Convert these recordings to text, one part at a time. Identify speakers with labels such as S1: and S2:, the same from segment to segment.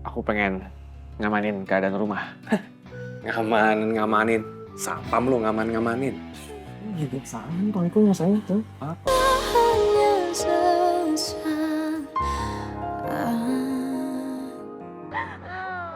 S1: aku pengen ngamanin keadaan rumah.
S2: Ngamanin. Sapam lu ngamanin.
S1: Ya biasaan, kalau itu nyasanya tuh.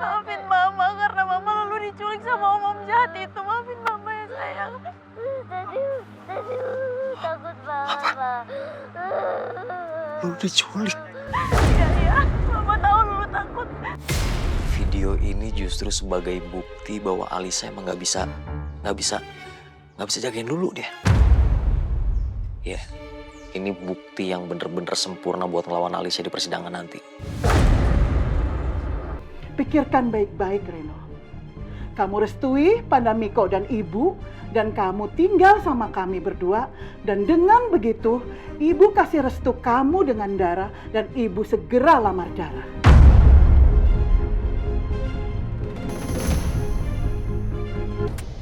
S3: Maafin mama karena mama lalu diculik sama om jahat itu. Maafin mama ya sayang. Tadi takut mama.
S2: Lu diculik.
S3: Iya, mama tahu lu takut.
S4: Video ini justru sebagai bukti bahwa Alisa emang nggak bisa jagain Lulu dia. Ya, ini bukti yang bener-bener sempurna buat ngelawan Alisa di persidangan nanti.
S5: Pikirkan baik-baik, Reno. Kamu restui Pandamiko dan Ibu, dan kamu tinggal sama kami berdua. Dan dengan begitu, Ibu kasih restu kamu dengan Dara, dan Ibu segera lamar Dara.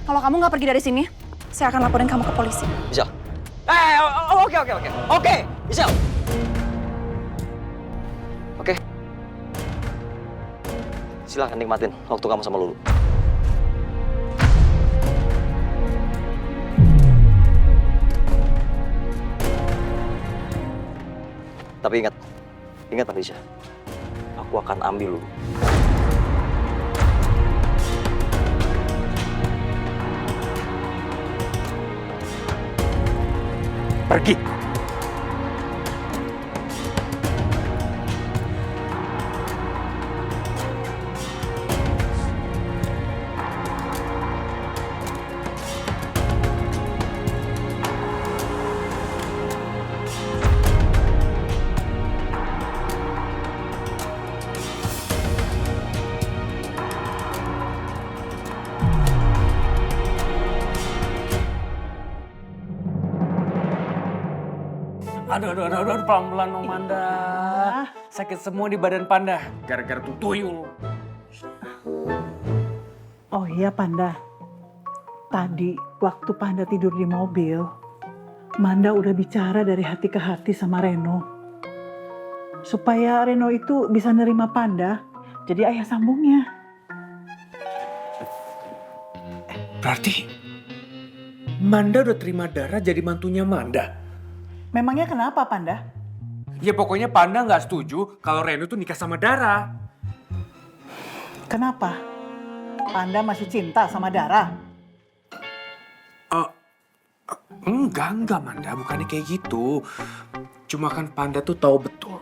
S6: Kalau kamu nggak pergi dari sini, saya akan laporin kamu ke polisi.
S4: Misal. Oke, Misal. Oke. Silahkan nikmatin waktu kamu sama Lulu. Tapi ingat Alicia, aku akan ambil Lulu.
S2: Pergi.
S1: Aduh, pelan-pelan dong, Manda. Sakit semua di badan Panda. Gara-gara tuh tuyul.
S5: Oh iya, Panda. Tadi waktu Panda tidur di mobil, Manda udah bicara dari hati ke hati sama Reno. Supaya Reno itu bisa nerima Panda, jadi ayah sambungnya.
S2: Berarti Manda udah terima Dara jadi mantunya Manda.
S5: Memangnya kenapa, Panda?
S2: Ya pokoknya Panda nggak setuju kalau Reno tuh nikah sama Dara.
S5: Kenapa? Panda masih cinta sama Dara?
S2: Enggak Manda, bukannya kayak gitu. Cuma kan Panda tuh tahu betul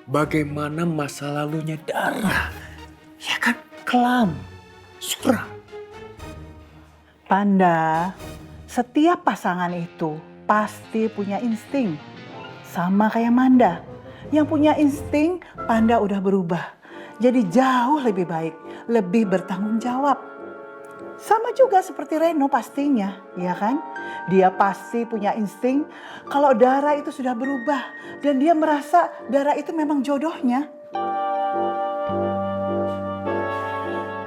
S2: bagaimana masa lalunya Dara. Ya kan, kelam, suram.
S5: Panda, setiap pasangan itu pasti punya insting. Sama kayak Manda. Yang punya insting, Panda udah berubah. Jadi jauh lebih baik, lebih bertanggung jawab. Sama juga seperti Reno pastinya, ya kan? Dia pasti punya insting kalau Dara itu sudah berubah. Dan dia merasa Dara itu memang jodohnya.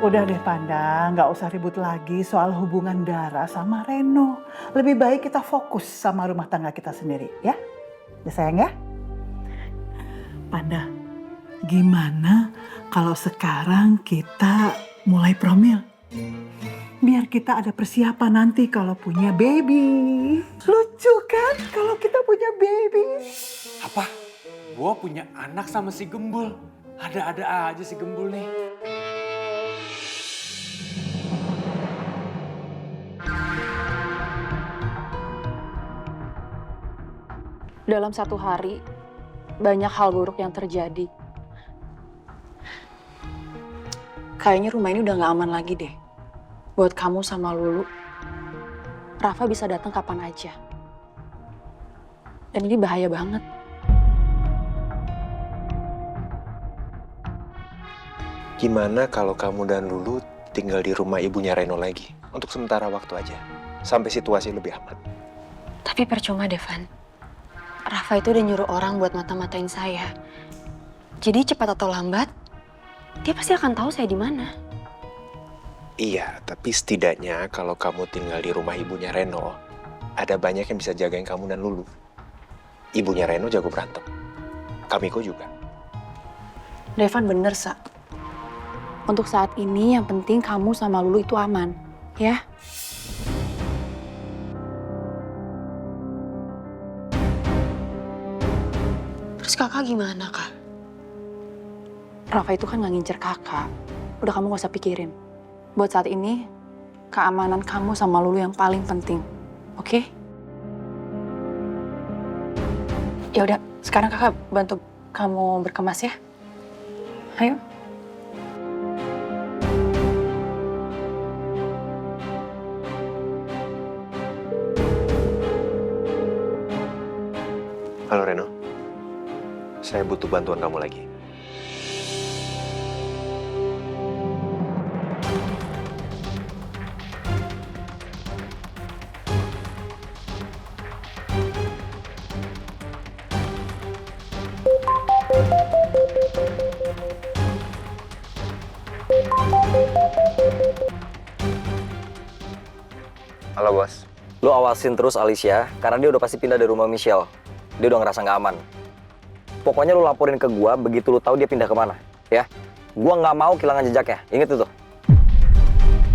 S5: Udah deh Panda, nggak usah ribut lagi soal hubungan Dara sama Reno. Lebih baik kita fokus sama rumah tangga kita sendiri, ya? Ya sayang ya? Panda, gimana kalau sekarang kita mulai promil? Biar kita ada persiapan nanti kalau punya baby. Lucu kan kalau kita punya baby?
S2: Apa? Gua punya anak sama si Gembul. Ada-ada aja si Gembul nih.
S6: Dalam satu hari, banyak hal buruk yang terjadi. Kayaknya rumah ini udah gak aman lagi deh. Buat kamu sama Lulu, Rafa bisa datang kapan aja. Dan ini bahaya banget.
S7: Gimana kalau kamu dan Lulu tinggal di rumah ibunya Reno lagi? Untuk sementara waktu aja. Sampai situasi lebih aman.
S6: Tapi percuma deh, Van. Rafa itu udah nyuruh orang buat mata-matain saya. Jadi cepat atau lambat, dia pasti akan tahu saya di mana.
S7: Iya, tapi setidaknya kalau kamu tinggal di rumah ibunya Reno, ada banyak yang bisa jagain kamu dan Lulu. Ibunya Reno jago berantem. Kamiko juga.
S6: Devan bener, Sa. Untuk saat ini yang penting kamu sama Lulu itu aman, ya? Terus kakak gimana, Kak? Rafa itu kan nggak ngincer kakak. Udah kamu gak usah pikirin. Buat saat ini, keamanan kamu sama Lulu yang paling penting. Oke? Ya udah, sekarang kakak bantu kamu berkemas ya. Ayo.
S7: Halo Reno, saya butuh bantuan kamu lagi.
S4: Halo bos. Lu awasin terus Alicia, karena dia udah pasti pindah dari rumah Michelle. Dia udah ngerasa nggak aman. Pokoknya lu laporin ke gua begitu lu tahu dia pindah kemana, ya. Gua nggak mau kehilangan jejaknya. Ingat itu.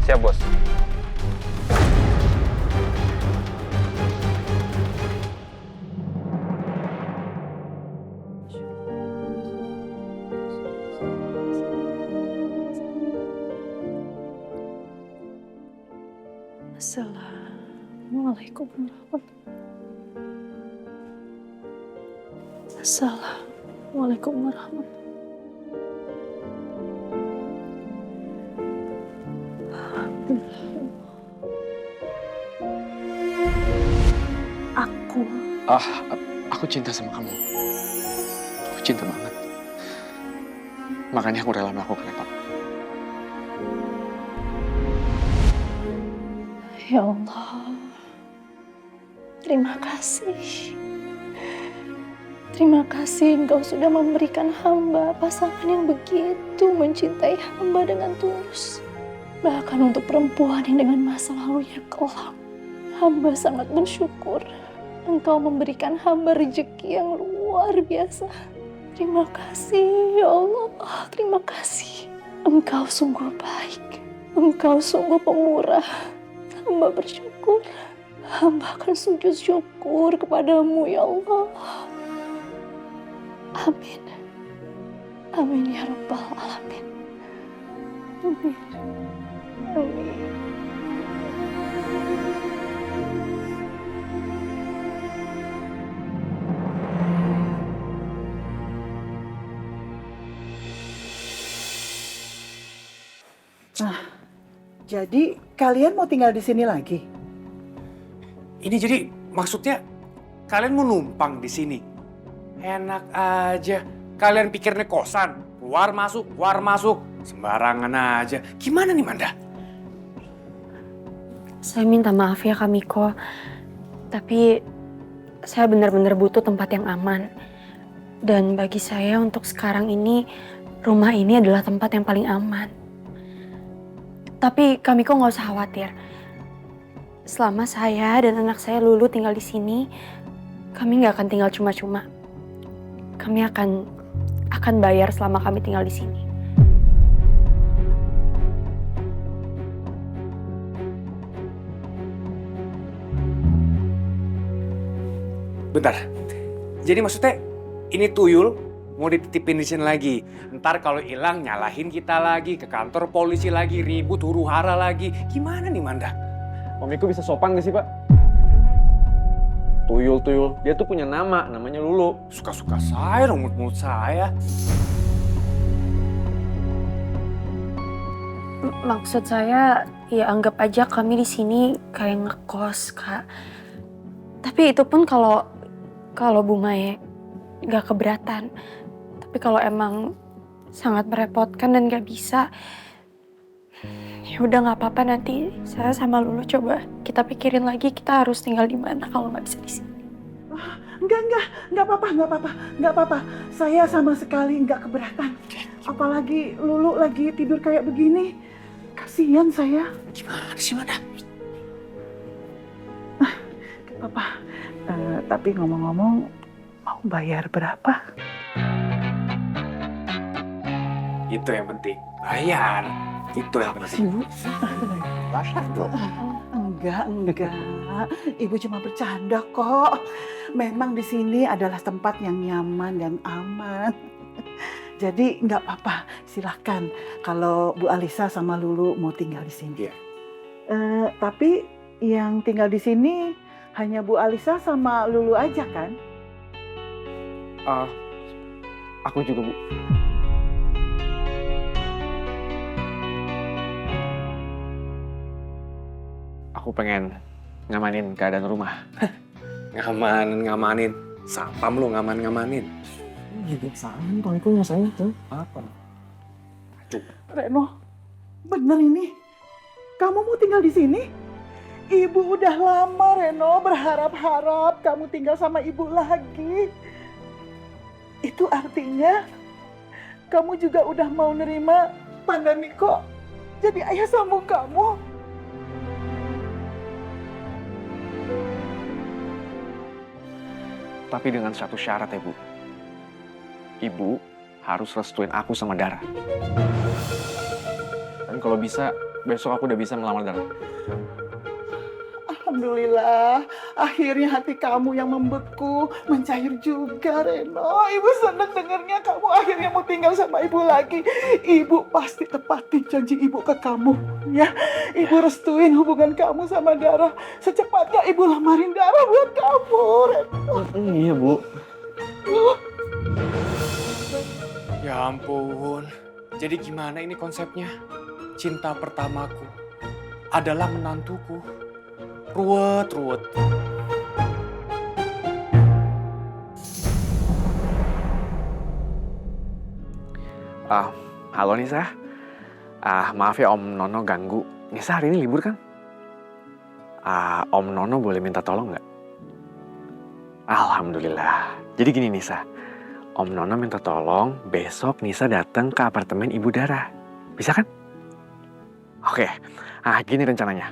S4: Siap bos.
S3: Assalamualaikum warahmatullahi. Assalamualaikum warahmatullahi.
S2: Aku cinta sama kamu. Aku cinta banget. Makanya aku rela melakukan apa.
S3: Ya Allah, terima kasih. Terima kasih Engkau sudah memberikan hamba pasangan yang begitu mencintai hamba dengan tulus. Bahkan untuk perempuan yang dengan masa lalunya kelam, hamba sangat bersyukur Engkau memberikan hamba rezeki yang luar biasa. Terima kasih ya Allah, terima kasih. Engkau sungguh baik, Engkau sungguh pemurah. Hamba bersyukur, hamba akan sujud syukur kepadamu ya Allah. Amin. Amin ya Rabbal Alamin. Amin. Amin.
S5: Nah, jadi kalian mau tinggal di sini lagi?
S2: Ini jadi maksudnya kalian mau numpang di sini? Enak aja. Kalian pikirnya kosan, keluar masuk, sembarangan aja. Gimana nih Manda?
S6: Saya minta maaf ya Kak Miko, tapi saya benar-benar butuh tempat yang aman. Dan bagi saya untuk sekarang ini, rumah ini adalah tempat yang paling aman. Tapi Kak Miko nggak usah khawatir. Selama saya dan anak saya Lulu tinggal di sini, kami nggak akan tinggal cuma-cuma. Kami akan bayar selama kami tinggal di sini.
S2: Bentar. Jadi maksudnya ini tuyul mau dititipin di sini lagi. Ntar kalau hilang nyalahin kita lagi, ke kantor polisi lagi, ribut huru-hara lagi. Gimana nih Manda?
S1: Om Iko bisa sopan gak sih Pak? Tuyul, dia tuh punya nama, namanya Lulu.
S2: Suka-suka saya dong, mulut saya.
S6: Maksud saya, ya anggap aja kami di sini kayak ngekos, Kak. Tapi itu pun kalau Bu Mae nggak keberatan. Tapi kalau emang sangat merepotkan dan nggak bisa, ya udah nggak apa-apa, nanti saya sama Lulu coba kita pikirin lagi kita harus tinggal di mana kalau nggak bisa di sini.
S5: Nggak apa-apa. Saya sama sekali nggak keberatan. Apalagi Lulu lagi tidur kayak begini. Kasihan saya.
S2: Gimana sih Manda?
S5: Papa, tapi ngomong-ngomong, mau bayar berapa?
S2: Itu yang penting. Bayar. Itu yang penting.
S5: Enggak. Ibu cuma bercanda kok. Memang di sini adalah tempat yang nyaman dan aman. Jadi nggak apa-apa, silahkan kalau Bu Alisa sama Lulu mau tinggal di sini.
S2: Iya.
S5: Tapi yang tinggal di sini hanya Bu Alisa sama Lulu aja kan?
S2: Aku juga, Bu. Aku pengen ngamanin keadaan rumah. Ngamanin. Sapam lu ngamanin. Apa?
S5: Reno, bener ini? Kamu mau tinggal di sini? Ibu udah lama, Reno, berharap-harap kamu tinggal sama ibu lagi. Itu artinya kamu juga udah mau nerima Panda Niko jadi ayah sambung kamu.
S2: Tapi dengan satu syarat ya, Bu. Ibu harus restuin aku sama Dara. Dan kalau bisa, besok aku udah bisa melamar Dara.
S5: Alhamdulillah, akhirnya hati kamu yang membeku mencair juga, Reno. Ibu senang dengarnya kamu akhirnya mau tinggal sama ibu lagi. Ibu pasti tepatin janji ibu ke kamu, ya. Ibu restuin hubungan kamu sama Dara. Secepatnya ibu lamarin Dara buat kamu, Reno.
S2: Iya, Bu. Ya ampun. Jadi gimana ini konsepnya? Cinta pertamaku adalah menantuku. Ruwet. Halo Nisa. Maaf ya Om Nono ganggu. Nisa hari ini libur kan? Om Nono boleh minta tolong nggak? Alhamdulillah. Jadi gini Nisa, Om Nono minta tolong besok Nisa datang ke apartemen Ibu Dara. Bisa kan? Oke, gini rencananya.